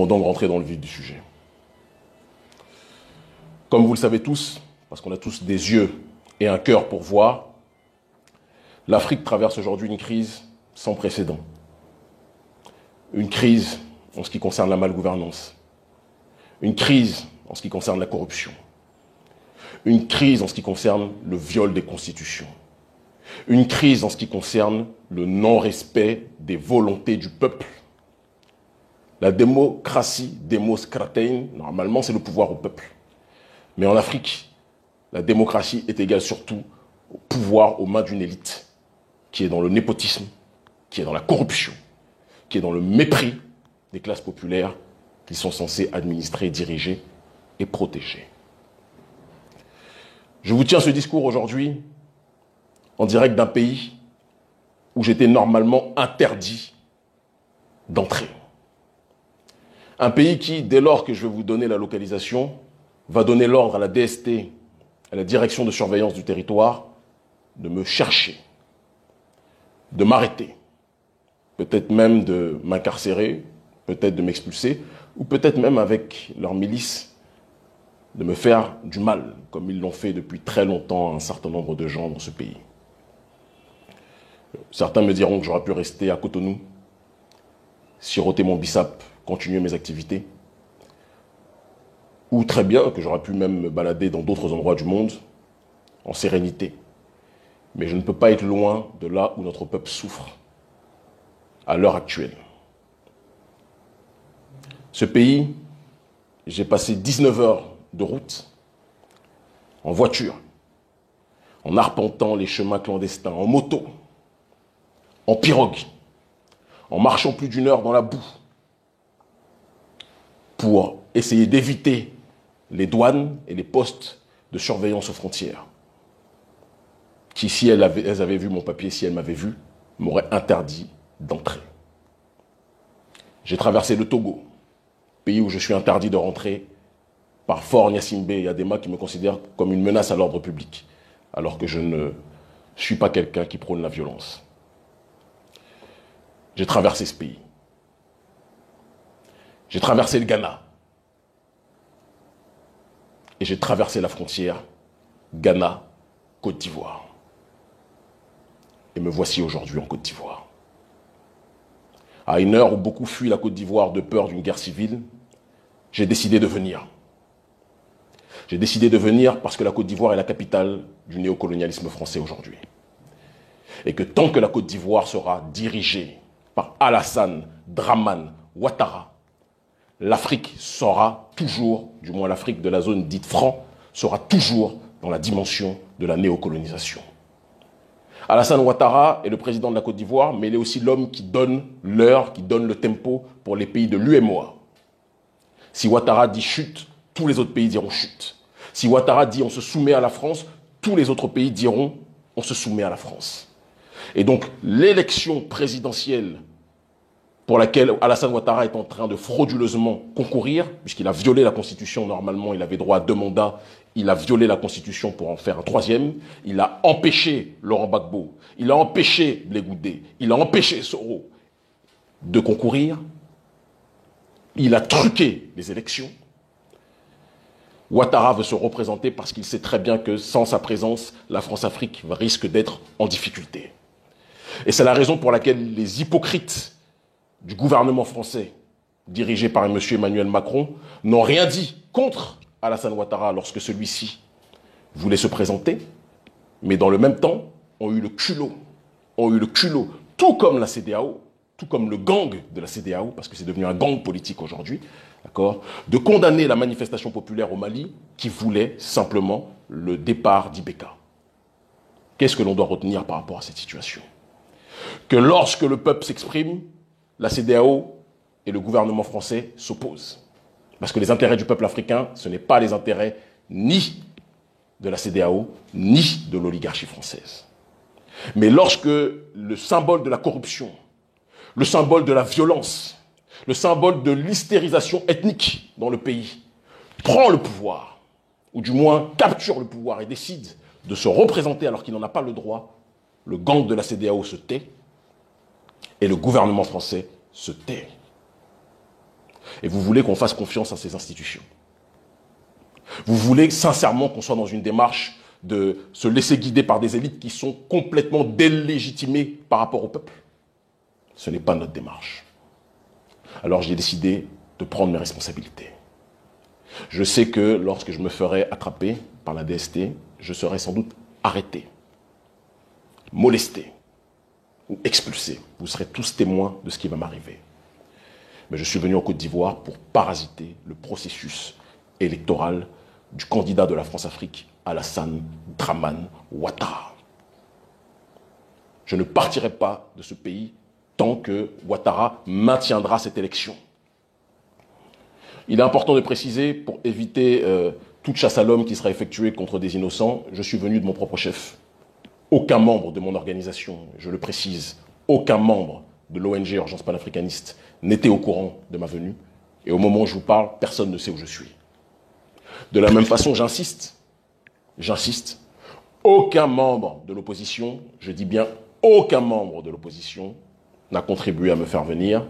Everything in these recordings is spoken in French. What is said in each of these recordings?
Donc rentrer dans le vif du sujet. Comme vous le savez tous, parce qu'on a tous des yeux et un cœur pour voir, l'Afrique traverse aujourd'hui une crise sans précédent. Une crise en ce qui concerne la malgouvernance. Une crise en ce qui concerne la corruption. Une crise en ce qui concerne le viol des constitutions. Une crise en ce qui concerne le non-respect des volontés du peuple. La démocratie, demos kratein, normalement c'est le pouvoir au peuple. Mais en Afrique, la démocratie est égale surtout au pouvoir aux mains d'une élite qui est dans le népotisme, qui est dans la corruption, qui est dans le mépris des classes populaires qu'ils sont censés administrer, diriger et protéger. Je vous tiens ce discours aujourd'hui en direct d'un pays où j'étais normalement interdit d'entrer. Un pays qui, dès lors que je vais vous donner la localisation, va donner l'ordre à la DST, à la Direction de surveillance du territoire, de me chercher, de m'arrêter, peut-être même de m'incarcérer, peut-être de m'expulser, ou peut-être même avec leur milice, de me faire du mal, comme ils l'ont fait depuis très longtemps à un certain nombre de gens dans ce pays. Certains me diront que j'aurais pu rester à Cotonou, siroter mon bissap, continuer mes activités, ou très bien que j'aurais pu même me balader dans d'autres endroits du monde, en sérénité. Mais je ne peux pas être loin de là où notre peuple souffre, à l'heure actuelle. Ce pays, j'ai passé 19 heures de route, en voiture, en arpentant les chemins clandestins, en moto, en pirogue, en marchant plus d'1 heure dans la boue, pour essayer d'éviter les douanes et les postes de surveillance aux frontières, qui, si elles avaient vu mon papier, si elles m'avaient vu, m'auraient interdit d'entrer. J'ai traversé le Togo, pays où je suis interdit de rentrer par Fort Gnassingbé et Adema qui me considèrent comme une menace à l'ordre public, alors que je ne suis pas quelqu'un qui prône la violence. J'ai traversé ce pays. J'ai traversé le Ghana. Et j'ai traversé la frontière Ghana-Côte d'Ivoire. Et me voici aujourd'hui en Côte d'Ivoire. À une heure où beaucoup fuient la Côte d'Ivoire de peur d'une guerre civile, j'ai décidé de venir. J'ai décidé de venir parce que la Côte d'Ivoire est la capitale du néocolonialisme français aujourd'hui. Et que tant que la Côte d'Ivoire sera dirigée par Alassane Dramane Ouattara, l'Afrique sera toujours, du moins l'Afrique de la zone dite franc, sera toujours dans la dimension de la néocolonisation. Alassane Ouattara est le président de la Côte d'Ivoire, mais il est aussi l'homme qui donne l'heure, qui donne le tempo pour les pays de l'UEMOA. Si Ouattara dit chute, tous les autres pays diront chute. Si Ouattara dit on se soumet à la France, tous les autres pays diront on se soumet à la France. Et donc l'élection présidentielle pour laquelle Alassane Ouattara est en train de frauduleusement concourir, puisqu'il a violé la Constitution, normalement il avait droit à 2 mandats, il a violé la Constitution pour en faire un 3e, il a empêché Laurent Gbagbo, il a empêché Blé Goudé, il a empêché Soro de concourir, il a truqué les élections. Ouattara veut se représenter parce qu'il sait très bien que sans sa présence, la France-Afrique risque d'être en difficulté. Et c'est la raison pour laquelle les hypocrites du gouvernement français, dirigé par M. Emmanuel Macron, n'ont rien dit contre Alassane Ouattara lorsque celui-ci voulait se présenter, mais dans le même temps, ont eu le culot, tout comme la CEDEAO, tout comme le gang de la CEDEAO, parce que c'est devenu un gang politique aujourd'hui, d'accord, de condamner la manifestation populaire au Mali qui voulait simplement le départ d'Ibeka. Qu'est-ce que l'on doit retenir par rapport à cette situation? Que lorsque le peuple s'exprime, la CEDEAO et le gouvernement français s'opposent. Parce que les intérêts du peuple africain, ce n'est pas les intérêts ni de la CEDEAO, ni de l'oligarchie française. Mais lorsque le symbole de la corruption, le symbole de la violence, le symbole de l'hystérisation ethnique dans le pays prend le pouvoir, ou du moins capture le pouvoir et décide de se représenter alors qu'il n'en a pas le droit, le gang de la CEDEAO se tait et le gouvernement français se tait. Et vous voulez qu'on fasse confiance à ces institutions. Vous voulez sincèrement qu'on soit dans une démarche de se laisser guider par des élites qui sont complètement délégitimées par rapport au peuple. Ce n'est pas notre démarche. Alors j'ai décidé de prendre mes responsabilités. Je sais que lorsque je me ferai attraper par la DST, je serai sans doute arrêté, molesté ou expulsé. Vous serez tous témoins de ce qui va m'arriver. Mais je suis venu en Côte d'Ivoire pour parasiter le processus électoral du candidat de la France-Afrique, Alassane Dramane Ouattara. Je ne partirai pas de ce pays tant que Ouattara maintiendra cette élection. Il est important de préciser, pour éviter toute chasse à l'homme qui sera effectuée contre des innocents, je suis venu de mon propre chef. Aucun membre de mon organisation, je le précise, aucun membre de l'ONG Urgence panafricaniste n'était au courant de ma venue. Et au moment où je vous parle, personne ne sait où je suis. De la même façon, j'insiste, aucun membre de l'opposition, je dis bien aucun membre de l'opposition, n'a contribué à me faire venir,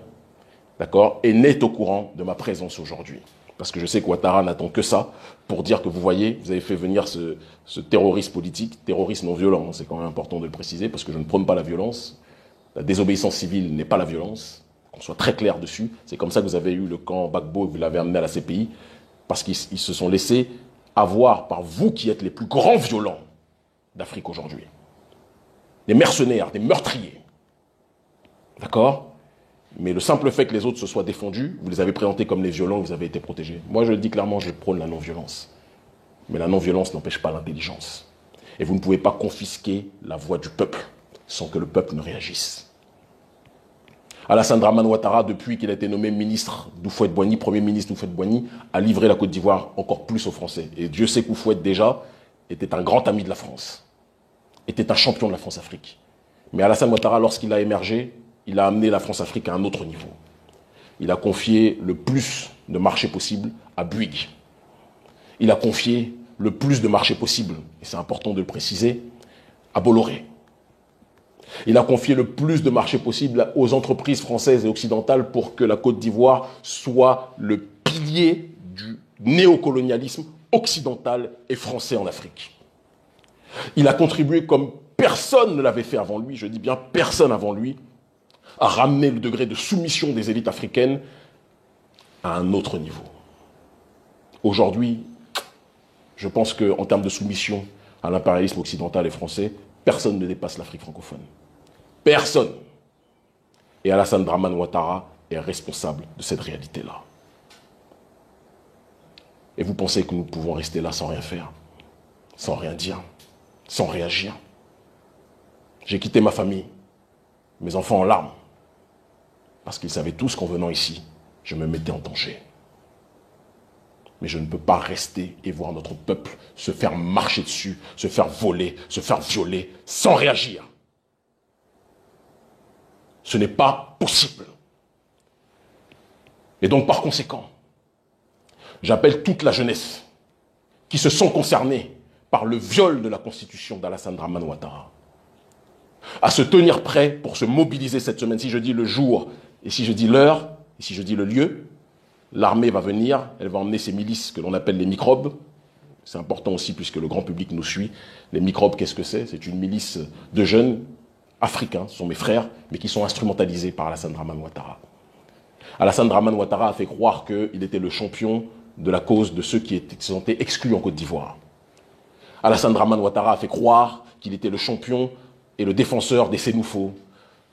d'accord, et n'est au courant de ma présence aujourd'hui. Parce que je sais que Ouattara n'attend que ça pour dire que vous voyez, vous avez fait venir ce terroriste politique, terroriste non violent, c'est quand même important de le préciser, parce que je ne prône pas la violence. La désobéissance civile n'est pas la violence, qu'on soit très clair dessus. C'est comme ça que vous avez eu le camp Gbagbo et vous l'avez amené à la CPI, parce qu'ils se sont laissés avoir par vous qui êtes les plus grands violents d'Afrique aujourd'hui. Des mercenaires, des meurtriers. D'accord? Mais le simple fait que les autres se soient défendus, vous les avez présentés comme les violents, vous avez été protégés. Moi, je le dis clairement, je prône la non-violence. Mais la non-violence n'empêche pas l'intelligence. Et vous ne pouvez pas confisquer la voix du peuple sans que le peuple ne réagisse. Alassane Dramane Ouattara, depuis qu'il a été nommé ministre d'Houphouët-Boigny, premier ministre d'Houphouët-Boigny, a livré la Côte d'Ivoire encore plus aux Français. Et Dieu sait qu'Houphouët, déjà, était un grand ami de la France, était un champion de la France-Afrique. Mais Alassane Ouattara, lorsqu'il a émergé, il a amené la France-Afrique à un autre niveau. Il a confié le plus de marchés possible à Bouygues. Il a confié le plus de marchés possible, et c'est important de le préciser, à Bolloré. Il a confié le plus de marchés possible aux entreprises françaises et occidentales pour que la Côte d'Ivoire soit le pilier du néocolonialisme occidental et français en Afrique. Il a contribué comme personne ne l'avait fait avant lui, je dis bien personne avant lui, à ramener le degré de soumission des élites africaines à un autre niveau. Aujourd'hui, je pense qu'en termes de soumission à l'impérialisme occidental et français, personne ne dépasse l'Afrique francophone. Personne. Et Alassane Dramane Ouattara est responsable de cette réalité-là. Et vous pensez que nous pouvons rester là sans rien faire, sans rien dire, sans réagir? J'ai quitté ma famille, mes enfants en larmes, parce qu'ils savaient tous qu'en venant ici, je me mettais en danger. Mais je ne peux pas rester et voir notre peuple se faire marcher dessus, se faire voler, se faire violer, sans réagir. Ce n'est pas possible. Et donc, par conséquent, j'appelle toute la jeunesse qui se sont concernés par le viol de la constitution d'Alassane Dramane Ouattara à se tenir prêt pour se mobiliser cette semaine. Si je dis le jour, et si je dis l'heure, et si je dis le lieu, l'armée va venir, elle va emmener ses milices que l'on appelle les microbes. C'est important aussi puisque le grand public nous suit. Les microbes, qu'est-ce que c'est? C'est une milice de jeunes africains, ce sont mes frères, mais qui sont instrumentalisés par Alassane Dramane Ouattara. Alassane Dramane Ouattara a fait croire qu'il était le champion de la cause de ceux qui se sentaient exclus en Côte d'Ivoire. Alassane Dramane Ouattara a fait croire qu'il était le champion et le défenseur des Sénoufos,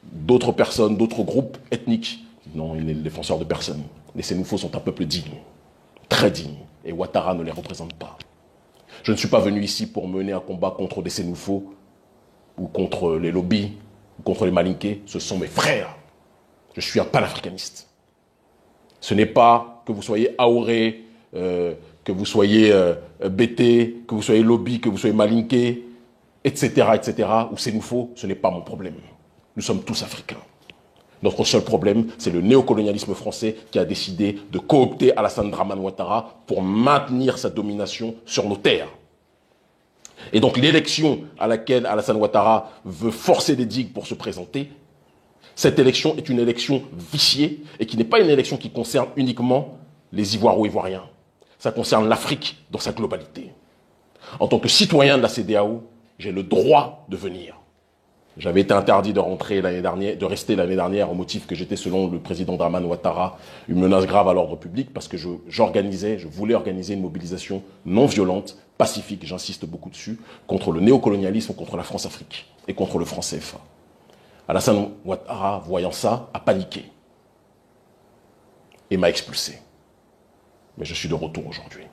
d'autres personnes, d'autres groupes ethniques. Non, il n'est le défenseur de personne. Les Sénoufos sont un peuple digne, très digne, et Ouattara ne les représente pas. Je ne suis pas venu ici pour mener un combat contre des Sénoufos, ou contre les lobbies, ou contre les malinqués. Ce sont mes frères. Je suis un panafricaniste. Ce n'est pas que vous soyez Aoré, que vous soyez BT, que vous soyez lobby, que vous soyez malinqué, etc., ou Sénoufos, ce n'est pas mon problème. Nous sommes tous africains. Notre seul problème, c'est le néocolonialisme français qui a décidé de coopter Alassane Dramane Ouattara pour maintenir sa domination sur nos terres. Et donc l'élection à laquelle Alassane Ouattara veut forcer les digues pour se présenter, Cette élection est une élection viciée et qui n'est pas une élection qui concerne uniquement les Ivoiro-Ivoiriens. Ça concerne l'Afrique dans sa globalité. En tant que citoyen de la CEDEAO, j'ai le droit de venir. J'avais été interdit de rester l'année dernière au motif que j'étais, selon le président Dramane Ouattara, une menace grave à l'ordre public parce que je voulais organiser une mobilisation non violente, pacifique, j'insiste beaucoup dessus, contre le néocolonialisme, contre la France-Afrique et contre le franc CFA. Alassane Ouattara, voyant ça, a paniqué et m'a expulsé. Mais je suis de retour aujourd'hui.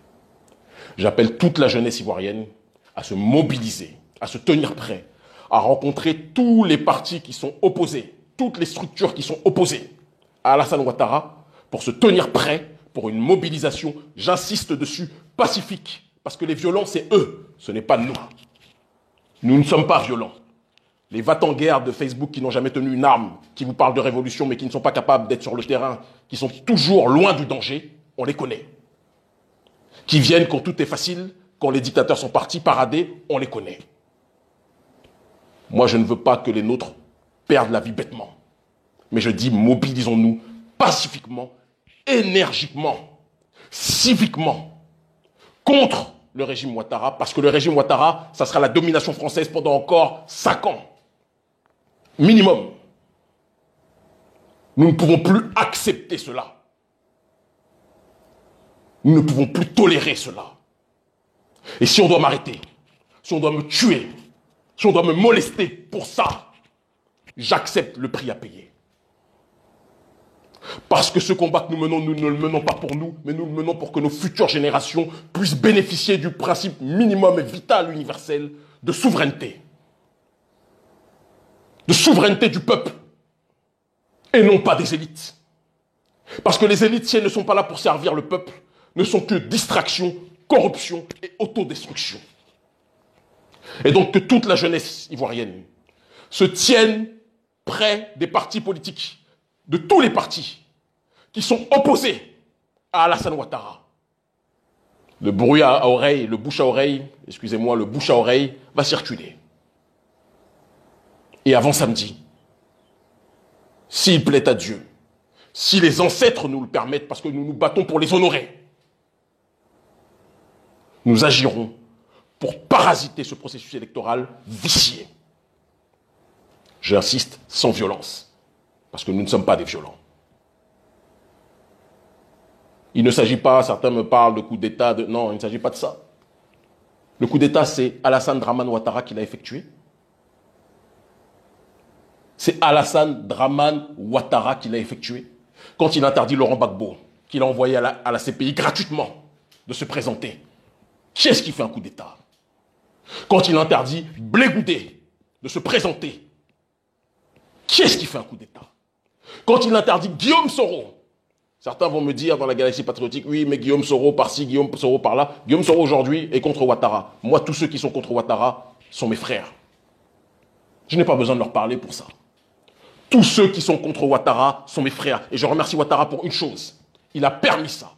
J'appelle toute la jeunesse ivoirienne à se mobiliser, à se tenir prêt, à rencontrer tous les partis qui sont opposés, toutes les structures qui sont opposées à Alassane Ouattara pour se tenir prêt pour une mobilisation, j'insiste dessus, pacifique. Parce que les violents, c'est eux, ce n'est pas nous. Nous ne sommes pas violents. Les va-t-en-guerre de Facebook qui n'ont jamais tenu une arme, qui vous parlent de révolution mais qui ne sont pas capables d'être sur le terrain, qui sont toujours loin du danger, on les connaît. Qui viennent quand tout est facile, quand les dictateurs sont partis parader, on les connaît. Moi, je ne veux pas que les nôtres perdent la vie bêtement. Mais je dis, mobilisons-nous pacifiquement, énergiquement, civiquement, contre le régime Ouattara, parce que le régime Ouattara, ça sera la domination française pendant encore 5 ans. Minimum. Nous ne pouvons plus accepter cela. Nous ne pouvons plus tolérer cela. Et si on doit m'arrêter, si on doit me tuer, si on doit me molester pour ça, j'accepte le prix à payer. Parce que ce combat que nous menons, nous ne le menons pas pour nous, mais nous le menons pour que nos futures générations puissent bénéficier du principe minimum et vital universel de souveraineté. De souveraineté du peuple. Et non pas des élites. Parce que les élites, si elles ne sont pas là pour servir le peuple, ne sont que distraction, corruption et autodestruction. Et donc que toute la jeunesse ivoirienne se tienne près des partis politiques, de tous les partis qui sont opposés à Alassane Ouattara. Le bruit à oreille, le bouche à oreille, excusez-moi, le bouche à oreille va circuler. Et avant samedi, s'il plaît à Dieu, si les ancêtres nous le permettent, parce que nous nous battons pour les honorer, nous agirons pour parasiter ce processus électoral vicié. J'insiste, sans violence, parce que nous ne sommes pas des violents. Il ne s'agit pas, certains me parlent de coup d'État, non, il ne s'agit pas de ça. Le coup d'État, c'est Alassane Dramane Ouattara qui l'a effectué. C'est Alassane Dramane Ouattara qui l'a effectué. Quand il interdit Laurent Gbagbo, qu'il a envoyé à la CPI gratuitement de se présenter. Qui est-ce qui fait un coup d'État? Quand il interdit Blé Goudé de se présenter. Qui est-ce qui fait un coup d'État? Quand il interdit Guillaume Soro. Certains vont me dire dans la galaxie patriotique, oui, mais Guillaume Soro par-ci, Guillaume Soro par-là. Guillaume Soro aujourd'hui est contre Ouattara. Moi, tous ceux qui sont contre Ouattara sont mes frères. Je n'ai pas besoin de leur parler pour ça. Tous ceux qui sont contre Ouattara sont mes frères. Et je remercie Ouattara pour une chose. Il a permis ça.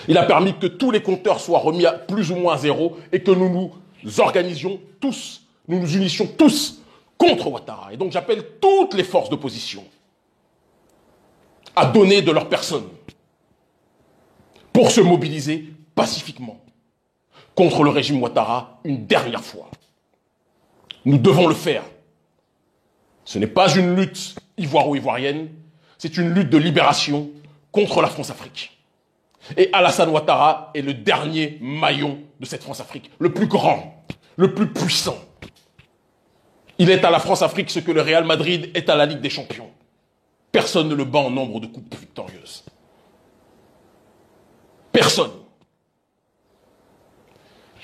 Il a permis que tous les compteurs soient remis à plus ou moins à zéro et que nous nous organisions tous, nous nous unissions tous contre Ouattara. Et donc j'appelle toutes les forces d'opposition à donner de leur personne pour se mobiliser pacifiquement contre le régime Ouattara une dernière fois. Nous devons le faire. Ce n'est pas une lutte ivoiro-ivoirienne, c'est une lutte de libération contre la France-Afrique. Et Alassane Ouattara est le dernier maillon de cette France-Afrique, le plus grand, le plus puissant. Il est à la France-Afrique ce que le Real Madrid est à la Ligue des Champions. Personne ne le bat en nombre de coupes victorieuses. Personne.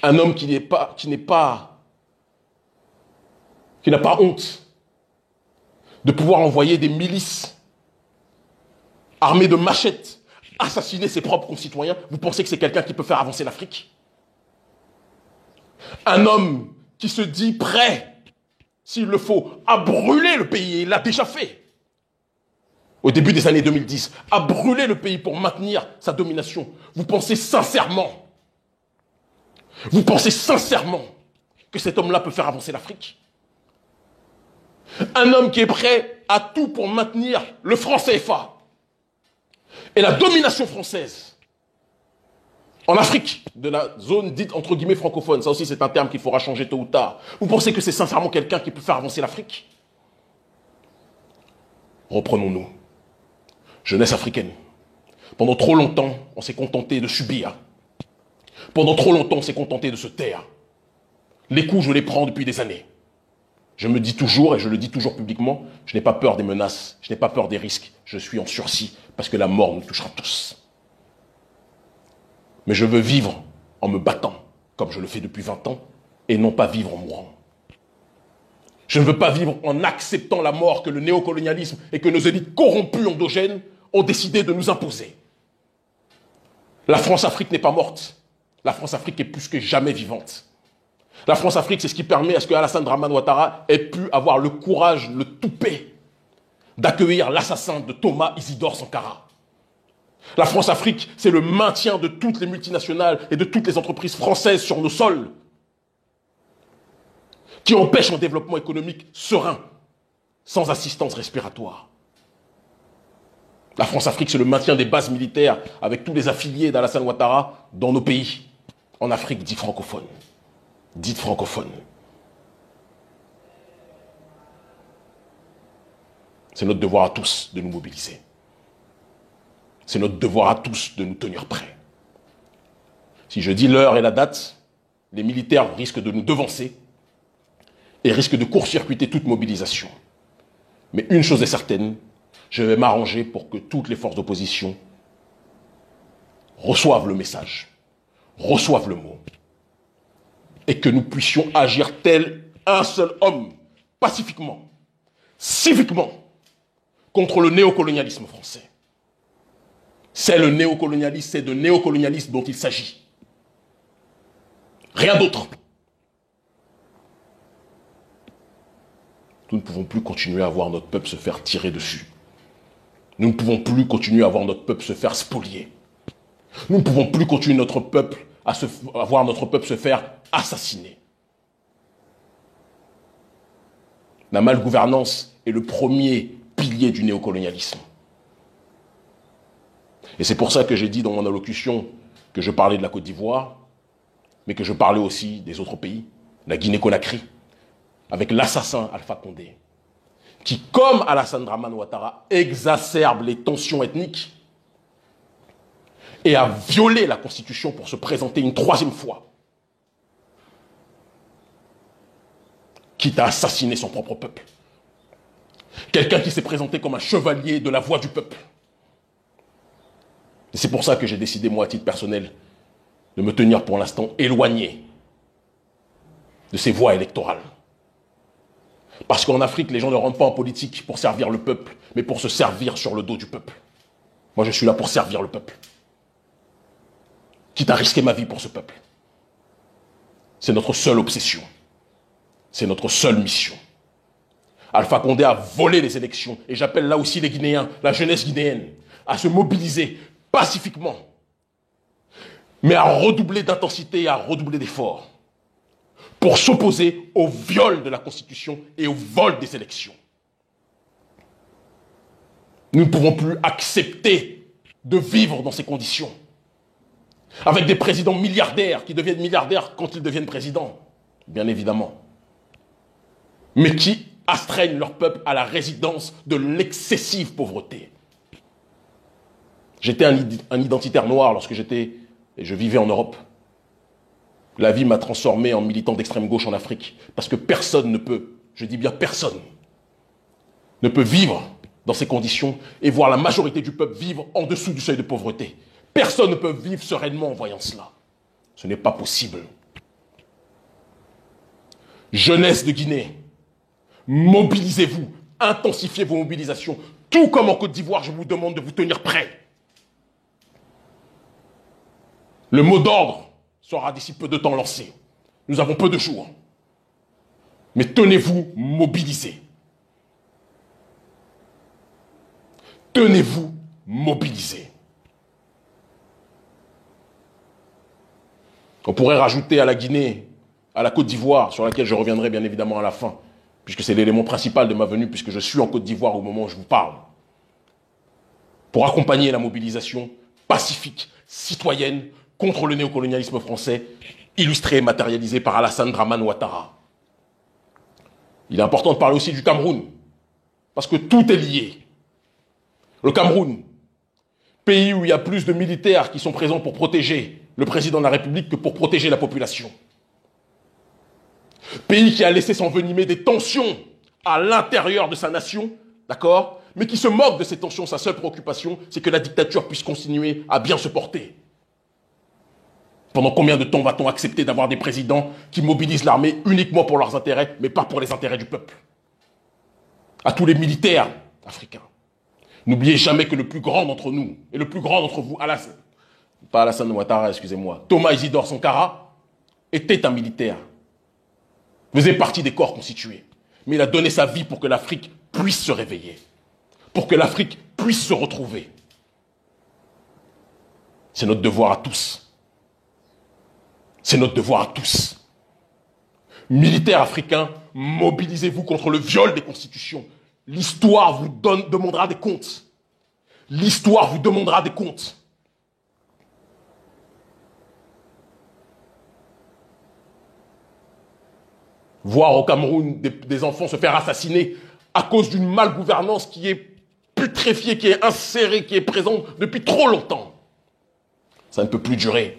Un homme qui n'a pas honte de pouvoir envoyer des milices armées de machettes assassiner ses propres concitoyens. Vous pensez que c'est quelqu'un qui peut faire avancer l'Afrique? Un homme qui se dit prêt, s'il le faut, à brûler le pays, il l'a déjà fait. Au début des années 2010, à brûler le pays pour maintenir sa domination. Vous pensez sincèrement que cet homme-là peut faire avancer l'Afrique? Un homme qui est prêt fait à tout pour maintenir le franc CFA et la domination française en Afrique, de la zone dite entre guillemets francophone. Ça aussi, c'est un terme qu'il faudra changer tôt ou tard. Vous pensez que c'est sincèrement quelqu'un qui peut faire avancer l'Afrique? Reprenons-nous. Jeunesse africaine. Pendant trop longtemps, on s'est contenté de subir. Pendant trop longtemps, on s'est contenté de se taire. Les coups, je les prends depuis des années. Je me dis toujours, et je le dis toujours publiquement, je n'ai pas peur des menaces, je n'ai pas peur des risques. Je suis en sursis, parce que la mort nous touchera tous. Mais je veux vivre en me battant, comme je le fais depuis 20 ans, et non pas vivre en mourant. Je ne veux pas vivre en acceptant la mort que le néocolonialisme et que nos élites corrompues endogènes ont décidé de nous imposer. La France-Afrique n'est pas morte. La France-Afrique est plus que jamais vivante. La France-Afrique, c'est ce qui permet à ce que Alassane Dramane Ouattara ait pu avoir le courage, le toupet, d'accueillir l'assassin de Thomas Isidore Sankara. La France-Afrique, c'est le maintien de toutes les multinationales et de toutes les entreprises françaises sur nos sols, qui empêchent un développement économique serein, sans assistance respiratoire. La France-Afrique, c'est le maintien des bases militaires avec tous les affiliés d'Alassane Ouattara dans nos pays, en Afrique dite francophone. Dite francophone. C'est notre devoir à tous de nous mobiliser. C'est notre devoir à tous de nous tenir prêts. Si je dis l'heure et la date, les militaires risquent de nous devancer et risquent de court-circuiter toute mobilisation. Mais une chose est certaine, je vais m'arranger pour que toutes les forces d'opposition reçoivent le message, reçoivent le mot, et que nous puissions agir tel un seul homme, pacifiquement, civiquement, contre le néocolonialisme français. C'est le néocolonialisme, c'est de néocolonialisme dont il s'agit. Rien d'autre. Nous ne pouvons plus continuer à voir notre peuple se faire tirer dessus. Nous ne pouvons plus continuer à voir notre peuple se faire spolier. Nous ne pouvons plus continuer à voir notre peuple se faire assassiner. La malgouvernance est le premier pilier du néocolonialisme. Et c'est pour ça que j'ai dit dans mon allocution que je parlais de la Côte d'Ivoire, mais que je parlais aussi des autres pays, la Guinée-Conakry, avec l'assassin Alpha Condé, qui, comme Alassane Dramane Ouattara, exacerbe les tensions ethniques et a violé la Constitution pour se présenter une troisième fois, quitte à assassiner son propre peuple. Quelqu'un qui s'est présenté comme un chevalier de la voix du peuple. Et c'est pour ça que j'ai décidé, moi, à titre personnel, de me tenir pour l'instant éloigné de ces voies électorales. Parce qu'en Afrique, les gens ne rentrent pas en politique pour servir le peuple, mais pour se servir sur le dos du peuple. Moi, je suis là pour servir le peuple. Quitte à risquer ma vie pour ce peuple. C'est notre seule obsession. C'est notre seule mission. Alpha Condé a volé les élections. Et j'appelle là aussi les Guinéens, la jeunesse guinéenne, à se mobiliser pacifiquement, mais à redoubler d'intensité et à redoubler d'efforts pour s'opposer au viol de la Constitution et au vol des élections. Nous ne pouvons plus accepter de vivre dans ces conditions, avec des présidents milliardaires qui deviennent milliardaires quand ils deviennent présidents, bien évidemment, mais qui astreignent leur peuple à la résidence de l'excessive pauvreté. J'étais un identitaire noir lorsque je vivais en Europe. La vie m'a transformé en militant d'extrême gauche en Afrique. Parce que personne ne peut, je dis bien personne, ne peut vivre dans ces conditions et voir la majorité du peuple vivre en dessous du seuil de pauvreté. Personne ne peut vivre sereinement en voyant cela. Ce n'est pas possible. Jeunesse de Guinée, mobilisez-vous, intensifiez vos mobilisations. Tout comme en Côte d'Ivoire, je vous demande de vous tenir prêts. Le mot d'ordre sera d'ici peu de temps lancé. Nous avons peu de jours. Mais tenez-vous mobilisés. Tenez-vous mobilisés. On pourrait rajouter à la Guinée, à la Côte d'Ivoire, sur laquelle je reviendrai bien évidemment à la fin, puisque c'est l'élément principal de ma venue, puisque je suis en Côte d'Ivoire au moment où je vous parle, pour accompagner la mobilisation pacifique, citoyenne, contre le néocolonialisme français, illustré et matérialisé par Alassane Dramane Ouattara. Il est important de parler aussi du Cameroun, parce que tout est lié. Le Cameroun, pays où il y a plus de militaires qui sont présents pour protéger le président de la République que pour protéger la population. Pays qui a laissé s'envenimer des tensions à l'intérieur de sa nation, d'accord, mais qui se moque de ces tensions. Sa seule préoccupation, c'est que la dictature puisse continuer à bien se porter. Pendant combien de temps va-t-on accepter d'avoir des présidents qui mobilisent l'armée uniquement pour leurs intérêts, mais pas pour les intérêts du peuple? À tous les militaires africains, n'oubliez jamais que le plus grand d'entre nous, et le plus grand d'entre vous, pas Alassane Ouattara, excusez-moi, Thomas Isidore Sankara, était un militaire, faisait partie des corps constitués, mais il a donné sa vie pour que l'Afrique puisse se réveiller, pour que l'Afrique puisse se retrouver. C'est notre devoir à tous. C'est notre devoir à tous. Militaires africains, mobilisez-vous contre le viol des constitutions. L'histoire vous demandera des comptes. L'histoire vous demandera des comptes. Voir au Cameroun des enfants se faire assassiner à cause d'une malgouvernance qui est putréfiée, qui est insérée, qui est présente depuis trop longtemps. Ça ne peut plus durer.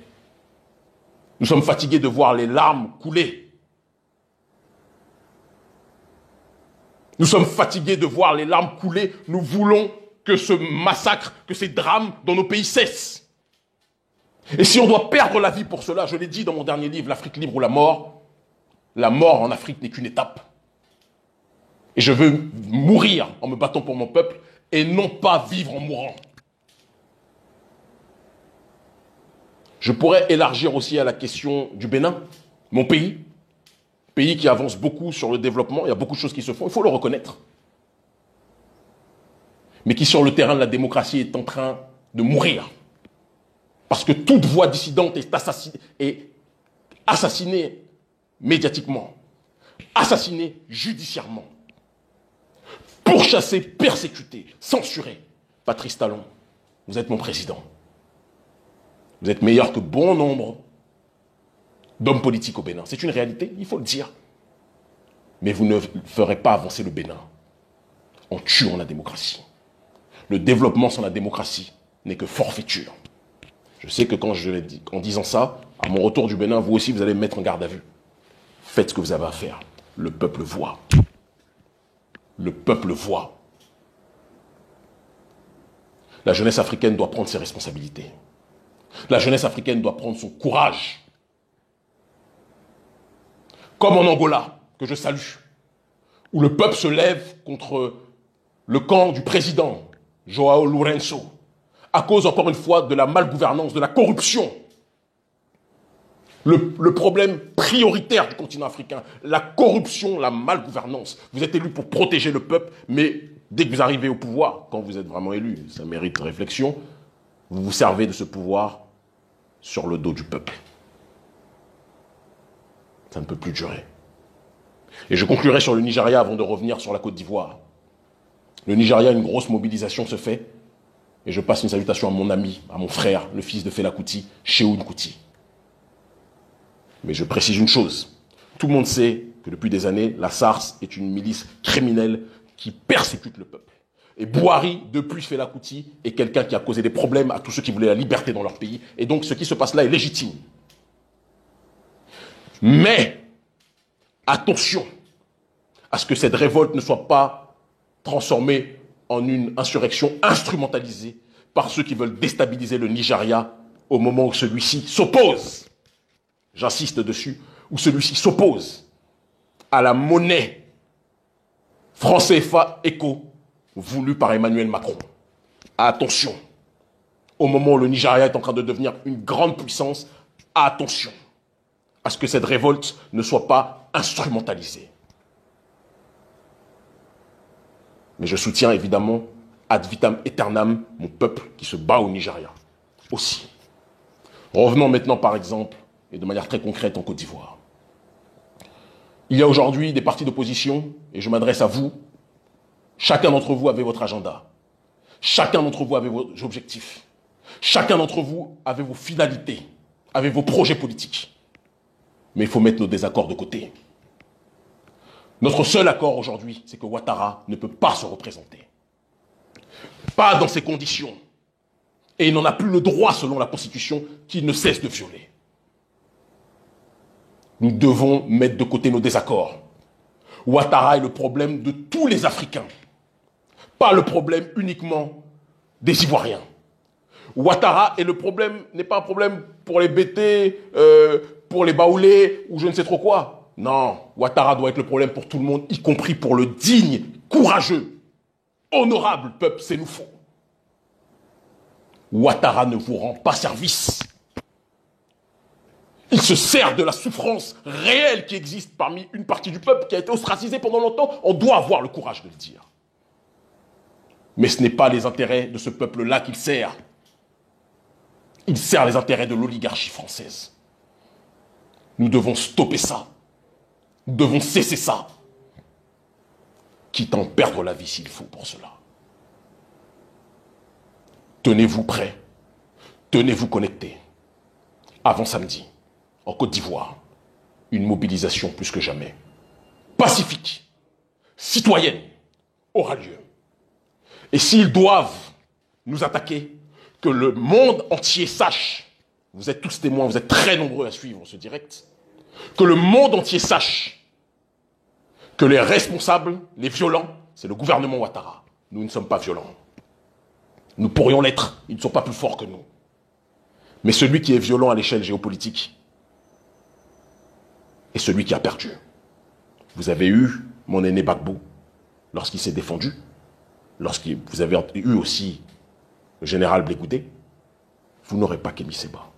Nous sommes fatigués de voir les larmes couler. Nous sommes fatigués de voir les larmes couler. Nous voulons que ce massacre, que ces drames dans nos pays cessent. Et si on doit perdre la vie pour cela, je l'ai dit dans mon dernier livre, L'Afrique libre ou la mort en Afrique n'est qu'une étape. Et je veux mourir en me battant pour mon peuple et non pas vivre en mourant. Je pourrais élargir aussi à la question du Bénin, mon pays qui avance beaucoup sur le développement, il y a beaucoup de choses qui se font, il faut le reconnaître. Mais qui sur le terrain de la démocratie est en train de mourir. Parce que toute voix dissidente est assassinée médiatiquement, assassinée judiciairement, pourchassée, persécutée, censurée. Patrice Talon, vous êtes mon président. Vous êtes meilleur que bon nombre d'hommes politiques au Bénin. C'est une réalité, il faut le dire. Mais vous ne ferez pas avancer le Bénin en tuant la démocratie. Le développement sans la démocratie n'est que forfaiture. Je sais que en disant ça, à mon retour du Bénin, vous aussi, vous allez me mettre en garde à vue. Faites ce que vous avez à faire. Le peuple voit. Le peuple voit. La jeunesse africaine doit prendre ses responsabilités. La jeunesse africaine doit prendre son courage. Comme en Angola, que je salue, où le peuple se lève contre le camp du président, João Lourenço, à cause, encore une fois, de la malgouvernance, de la corruption. Le problème prioritaire du continent africain, la corruption, la malgouvernance. Vous êtes élu pour protéger le peuple, mais dès que vous arrivez au pouvoir, quand vous êtes vraiment élu, ça mérite réflexion, vous vous servez de ce pouvoir sur le dos du peuple. Ça ne peut plus durer. Et je conclurai sur le Nigeria avant de revenir sur la Côte d'Ivoire. Le Nigeria, une grosse mobilisation se fait. Et je passe une salutation à mon ami, à mon frère, le fils de Fela Kuti, Shehu Kuti. Mais je précise une chose. Tout le monde sait que depuis des années, la SARS est une milice criminelle qui persécute le peuple. Et Bouhari, depuis Fela Kuti, est quelqu'un qui a causé des problèmes à tous ceux qui voulaient la liberté dans leur pays. Et donc, ce qui se passe là est légitime. Mais, attention à ce que cette révolte ne soit pas transformée en une insurrection instrumentalisée par ceux qui veulent déstabiliser le Nigeria au moment où celui-ci s'oppose, j'insiste dessus, où celui-ci s'oppose à la monnaie franc CFA éco voulue par Emmanuel Macron. Attention, au moment où le Nigeria est en train de devenir une grande puissance, attention à ce que cette révolte ne soit pas instrumentalisée. Mais je soutiens évidemment ad vitam aeternam mon peuple qui se bat au Nigeria aussi. Revenons maintenant par exemple, et de manière très concrète en Côte d'Ivoire. Il y a aujourd'hui des partis d'opposition, et je m'adresse à vous. Chacun d'entre vous avait votre agenda. Chacun d'entre vous avait vos objectifs. Chacun d'entre vous avait vos finalités, avait vos projets politiques. Mais il faut mettre nos désaccords de côté. Notre seul accord aujourd'hui, c'est que Ouattara ne peut pas se représenter. Pas dans ces conditions. Et il n'en a plus le droit selon la Constitution qu'il ne cesse de violer. Nous devons mettre de côté nos désaccords. Ouattara est le problème de tous les Africains. Pas le problème uniquement des Ivoiriens. Ouattara est le problème, n'est pas un problème pour les BT, pour les Baoulés ou je ne sais trop quoi. Non, Ouattara doit être le problème pour tout le monde, y compris pour le digne, courageux, honorable peuple sénoufo. Ouattara ne vous rend pas service. Il se sert de la souffrance réelle qui existe parmi une partie du peuple qui a été ostracisée pendant longtemps. On doit avoir le courage de le dire. Mais ce n'est pas les intérêts de ce peuple-là qu'il sert. Il sert les intérêts de l'oligarchie française. Nous devons stopper ça. Nous devons cesser ça. Quitte à en perdre la vie s'il faut pour cela. Tenez-vous prêts. Tenez-vous connectés. Avant samedi, en Côte d'Ivoire, une mobilisation plus que jamais pacifique, citoyenne, aura lieu. Et s'ils doivent nous attaquer, que le monde entier sache, vous êtes tous témoins, vous êtes très nombreux à suivre ce direct, que le monde entier sache que les responsables, les violents, c'est le gouvernement Ouattara. Nous ne sommes pas violents. Nous pourrions l'être, ils ne sont pas plus forts que nous. Mais celui qui est violent à l'échelle géopolitique est celui qui a perdu. Vous avez eu mon aîné Gbagbo lorsqu'il s'est défendu, vous avez eu aussi le général Blé Goudé, vous n'aurez pas Kémy Séba.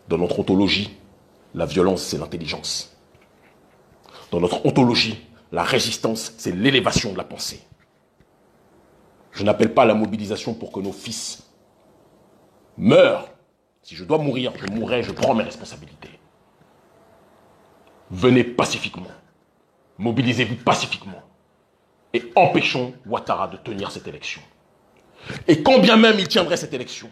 Dans notre ontologie, la violence, c'est l'intelligence. Dans notre ontologie, la résistance, c'est l'élévation de la pensée. Je n'appelle pas à la mobilisation pour que nos fils meurent. Si je dois mourir, je mourrai, je prends mes responsabilités. Venez pacifiquement. Mobilisez-vous pacifiquement. Et empêchons Ouattara de tenir cette élection. Et quand bien même il tiendrait cette élection,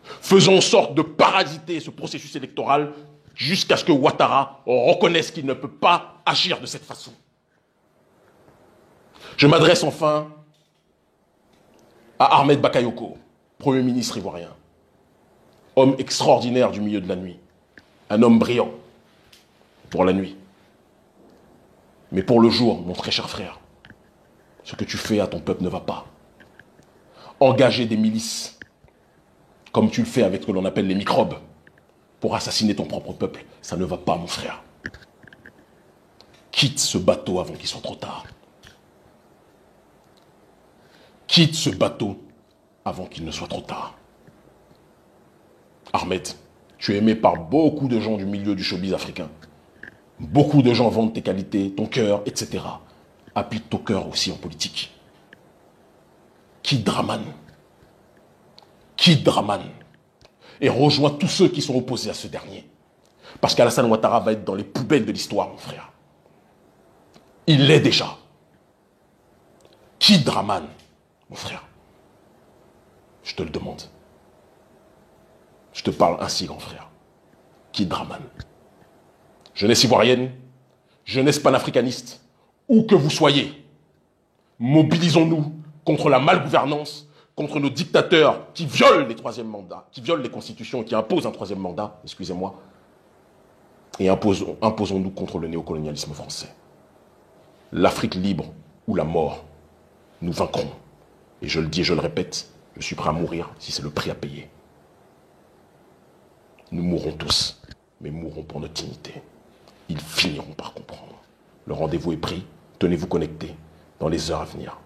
faisons en sorte de parasiter ce processus électoral jusqu'à ce que Ouattara reconnaisse qu'il ne peut pas agir de cette façon. Je m'adresse enfin à Ahmed Bakayoko, Premier ministre ivoirien, homme extraordinaire du milieu de la nuit, un homme brillant pour la nuit. Mais pour le jour, mon très cher frère, ce que tu fais à ton peuple ne va pas. Engager des milices, comme tu le fais avec ce que l'on appelle les microbes, pour assassiner ton propre peuple, ça ne va pas, mon frère. Quitte ce bateau avant qu'il soit trop tard. Quitte ce bateau avant qu'il ne soit trop tard. Ahmed, tu es aimé par beaucoup de gens du milieu du showbiz africain. Beaucoup de gens vendent tes qualités, ton cœur, etc. Applique ton cœur aussi en politique. Quitte Dramane. Quitte Dramane. Et rejoins tous ceux qui sont opposés à ce dernier. Parce qu'Alassane Ouattara va être dans les poubelles de l'histoire, mon frère. Il l'est déjà. Quitte Dramane, mon frère. Je te le demande. Je te parle ainsi, grand frère. Quitte Dramane. Jeunesse ivoirienne, jeunesse panafricaniste, où que vous soyez, mobilisons-nous contre la malgouvernance, contre nos dictateurs qui violent les troisièmes mandats, qui violent les constitutions, qui imposent un troisième mandat, excusez-moi, et imposons-nous contre le néocolonialisme français. L'Afrique libre ou la mort, nous vaincrons. Et je le dis et je le répète, je suis prêt à mourir si c'est le prix à payer. Nous mourrons tous, mais mourrons pour notre dignité. Ils finiront par comprendre. Le rendez-vous est pris, tenez-vous connectés dans les heures à venir.